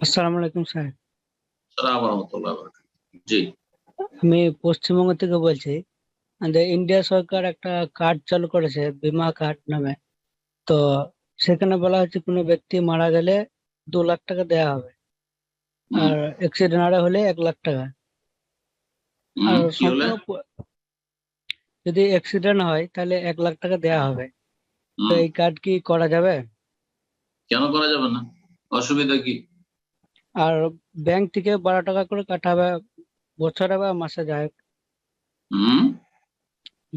আসসালামু আলাইকুম স্যার। আসসালামু রাহমাতুল্লাহি ওয়া বারাকাতুহু। জি। আমি পশ্চিমবঙ্গ থেকে বলছি। আমাদের ইন্ডিয়া সরকার একটা কার্ড চালু করেছে, বীমা কার্ড নামে। তো সেখানে বলা হচ্ছে কোনো ব্যক্তি মারা গেলে 2 লাখ টাকা দেওয়া হবে, হুম। আর অ্যাক্সিডেন্ট হলে 1 লাখ টাকা। হুম, আর কি হলে? সম্পূর্ণ যদি অ্যাক্সিডেন্ট হয় তাহলে 1 লাখ টাকা দেওয়া হবে। তো হুম। এই কার্ড কি করা যাবে? কেন করা যাবে না? অসুবিধা কি? আর ব্যাংক থেকে 12 টাকা করে কাটা হবে বছরে বা মাসে, যায়। হুম।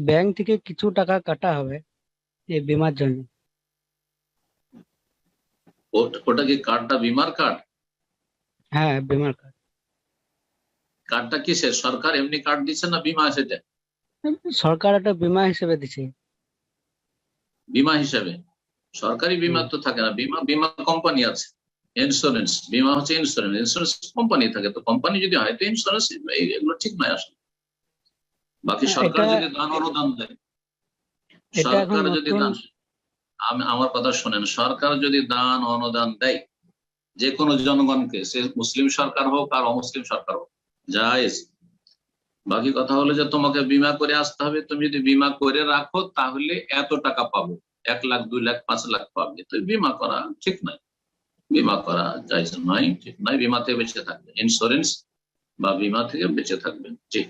ব্যাংক থেকে কিছু টাকা কাটা হবে এই বীমার জন্য। ওটা কি কার্ডটা বিমার কার্ড? হ্যাঁ, বীমার কার্ড। কার্ডটা কিসের? সরকার এমনি কার্ড দিচ্ছে না বিমা সেটা? সরকার একটা বীমা হিসেবে দিছে। বিমা হিসাবে? সরকারি বিমা তো থাকে না, বিমা বিমা কোম্পানি আছে। ইন্স্যুরেন্স, বিমা হচ্ছে ইন্স্যুরেন্স, ইন্স্যুরেন্স কোম্পানি থাকে, তো কোম্পানি যদি হয় তো ইন্স্যুরেন্স। এগুলো ঠিক নয় আসলে। বাকি সরকার এটা যদি দান অনুদান দেয়, এটা এখন সরকার যদি নতুন। দান, আমার কথা শোনেন, সরকার যদি দান অনুদান দেয় যে কোনো জনগণকে, সে মুসলিম সরকার হোক আর অমুসলিম সরকার হোক, জায়েজ। বাকি কথা হলো যে তোমাকে বিমা করে আসতে হবে, তুমি যদি বিমা করে রাখো তাহলে এত টাকা পাবো, 1 লাখ 2 লাখ 5 লাখ পাবে, তো বিমা করা ঠিক নয়। বিমা করা জায়েজ নয়, ঠিক নয়। বিমা থেকে বেঁচে থাকবে, ইন্স্যুরেন্স বা বিমা থেকে বেঁচে থাকবে। ঠিক।